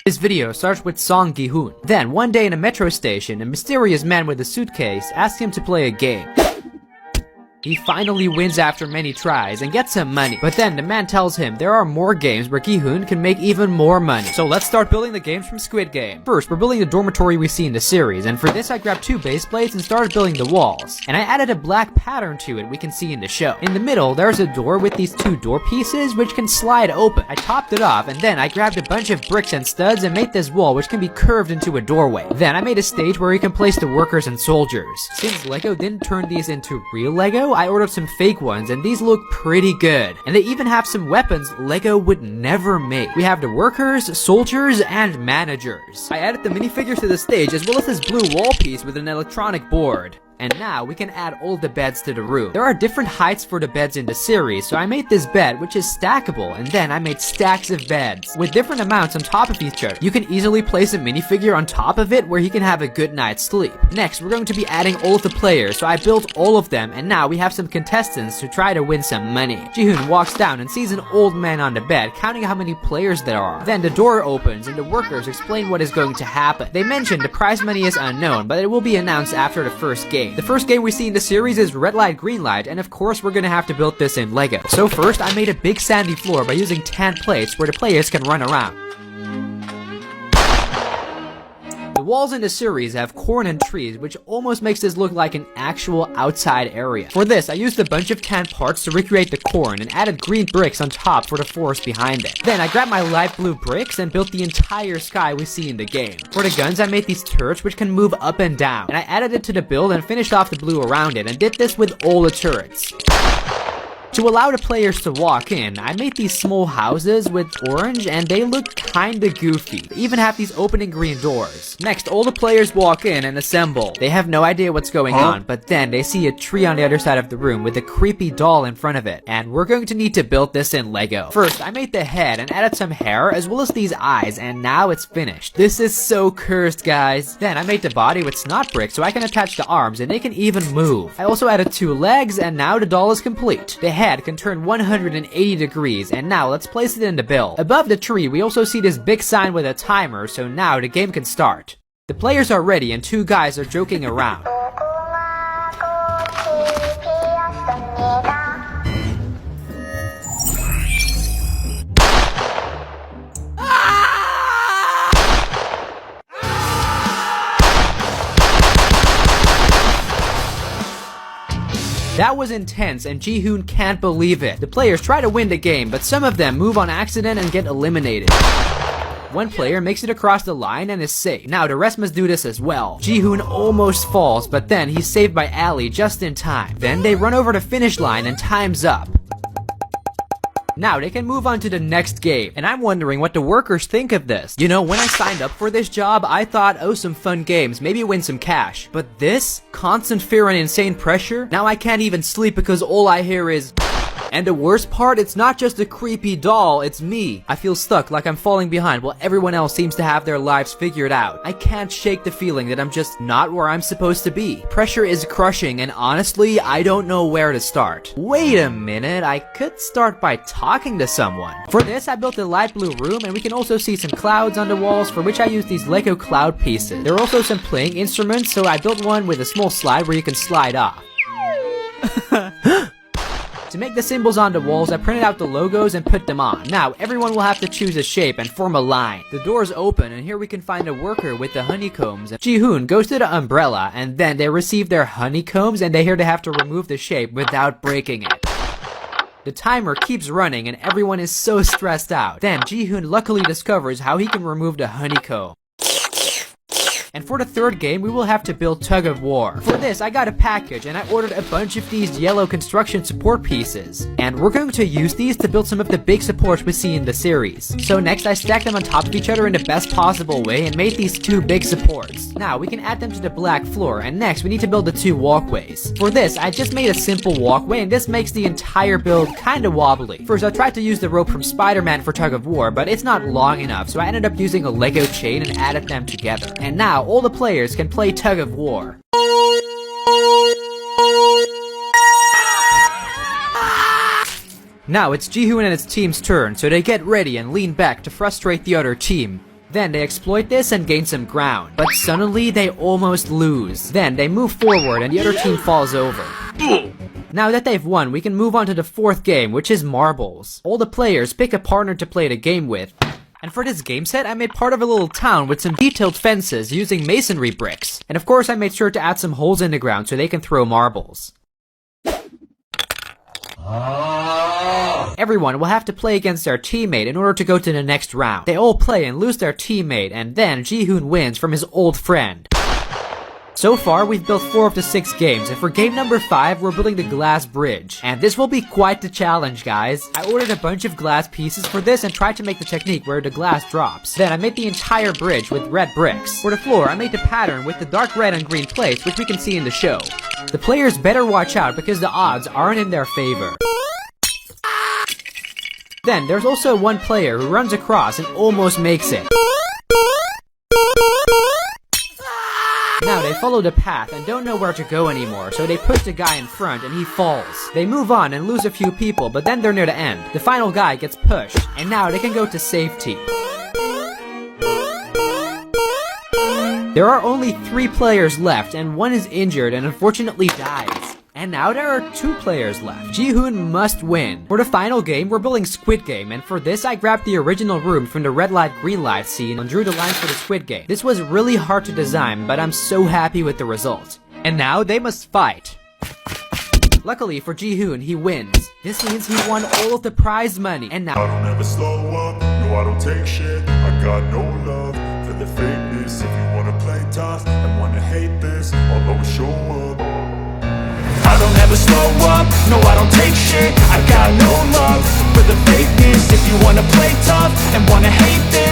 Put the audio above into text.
This video starts with Song Gi-hoon. Then, one day in a metro station, a mysterious man with a suitcase asks him to play a game. He finally wins after many tries and gets some money. But then the man tells him there are more games where Gi-hoon can make even more money. So let's start building the games from Squid Game. First, we're building the dormitory we see in the series, and for this I grabbed 2 base plates and started building the walls. And I added a black pattern to it we can see in the show. In the middle, there's a door with these 2 door pieces which can slide open. I topped it off, and then I grabbed a bunch of bricks and studs and made this wall which can be curved into a doorway. Then I made a stage where you can place the workers and soldiers. Since LEGO didn't turn these into real LEGO, I ordered some fake ones, and these look pretty good. And they even have some weapons LEGO would never make. We have the workers, soldiers, and managers. I added the minifigures to the stage as well as this blue wall piece with an electronic board. And now we can add all the beds to the room. There are different heights for the beds in the series, so I made this bed which is stackable, and then I made stacks of beds with different amounts on top of each other. You can easily place a minifigure on top of it where he can have a good night's sleep. Next, we're going to be adding all of the players, so I built all of them, and now we have some contestants to try to win some money. Ji-hoon walks down and sees an old man on the bed counting how many players there are. Then the door opens and the workers explain what is going to happen. They mention the prize money is unknown, but it will be announced after the first game. The first game we see in the series is Red Light, Green Light, and of course we're gonna have to build this in LEGO. So first, I made a big sandy floor by using tan plates where the players can run around. The walls in the series have corn and trees, which almost makes this look like an actual outside area. For this, I used a bunch of tan parts to recreate the corn and added green bricks on top for the forest behind it. Then I grabbed my light blue bricks and built the entire sky we see in the game. For the guns, I made these turrets which can move up and down, and I added it to the build and finished off the blue around it and did this with all the turrets. To allow the players to walk in, I made these small houses with orange and they look kinda goofy. They even have these opening green doors. Next, all the players walk in and assemble. They have no idea what's going on, but then they see a tree on the other side of the room with a creepy doll in front of it. And we're going to need to build this in LEGO. First, I made the head and added some hair as well as these eyes, and now it's finished. This is so cursed, guys. Then I made the body with snot bricks so I can attach the arms and they can even move. I also added 2 legs, and now the doll is complete. The head can turn 180 degrees, and now let's place it in the build. Above the tree, we also see this big sign with a timer, so now the game can start. The players are ready and 2 guys are joking around. That was intense, and Ji-hoon can't believe it. The players try to win the game, but some of them move on accident and get eliminated. One player makes it across the line and is safe. Now the rest must do this as well. Ji-hoon almost falls, but then he's saved by Ali just in time. Then they run over the finish line and time's up. Now they can move on to the next game, and I'm wondering what the workers think of this. You know, when I signed up for this job, I thought, oh, some fun games, maybe win some cash. But this? Constant fear and insane pressure? Now I can't even sleep because all I hear is... And the worst part, it's not just a creepy doll, it's me. I feel stuck, like I'm falling behind while everyone else seems to have their lives figured out. I can't shake the feeling that I'm just not where I'm supposed to be. Pressure is crushing, and honestly, I don't know where to start. Wait a minute, I could start by talking to someone. For this, I built a light blue room, and we can also see some clouds on the walls, for which I used these LEGO cloud pieces. There are also some playing instruments, so I built one with a small slide where you can slide off. To make the symbols on the walls, I printed out the logos and put them on. Now, everyone will have to choose a shape and form a line. The doors open, and here we can find a worker with the honeycombs. Ji-hoon goes to the umbrella, and then they receive their honeycombs, and they have to remove the shape without breaking it. The timer keeps running, and everyone is so stressed out. Then, Ji-hoon luckily discovers how he can remove the honeycomb. And for the third game, we will have to build Tug of War. For this, I got a package, and I ordered a bunch of these yellow construction support pieces. And we're going to use these to build some of the big supports we see in the series. So next, I stacked them on top of each other in the best possible way and made these 2 big supports. Now, we can add them to the black floor, and next, we need to build the 2 walkways. For this, I just made a simple walkway, and this makes the entire build kinda wobbly. First, I tried to use the rope from Spider-Man for Tug of War, but it's not long enough, so I ended up using a LEGO chain and added them together. And now, all the players can play Tug of War. Now it's Ji-hoon and his team's turn, so they get ready and lean back to frustrate the other team. Then they exploit this and gain some ground. But suddenly they almost lose. Then they move forward and the other team falls over. Now that they've won, we can move on to the fourth game, which is marbles. All the players pick a partner to play the game with. And for this game set, I made part of a little town with some detailed fences using masonry bricks. And of course I made sure to add some holes in the ground so they can throw marbles. Everyone will have to play against their teammate in order to go to the next round. They all play and lose their teammate, and then Ji-hoon wins from his old friend. So far, we've built 4 of the 6 games, and for game number 5, we're building the glass bridge. And this will be quite the challenge, guys. I ordered a bunch of glass pieces for this and tried to make the technique where the glass drops. Then I made the entire bridge with red bricks. For the floor, I made the pattern with the dark red and green plates, which we can see in the show. The players better watch out because the odds aren't in their favor. Then, there's also one player who runs across and almost makes it. Now they follow the path and don't know where to go anymore, so they push the guy in front and he falls. They move on and lose a few people, but then they're near the end. The final guy gets pushed, and now they can go to safety. There are only 3 players left, and one is injured and unfortunately dies. And now there are 2 players left. Ji-hoon must win. For the final game, we're building Squid Game, and for this I grabbed the original room from the red light green light scene and drew the lines for the Squid Game. This was really hard to design, but I'm so happy with the result. And now they must fight. Luckily for Ji-hoon, he wins. This means he won all of the prize money, and now I don't ever slow up, no I don't take shit. I got no love for the fakeness. If you wanna play tough and wanna hate this, I'll always show up. I don't ever slow up, no I don't take shit. I got no love for the fakeness. If you wanna play tough and wanna hate this,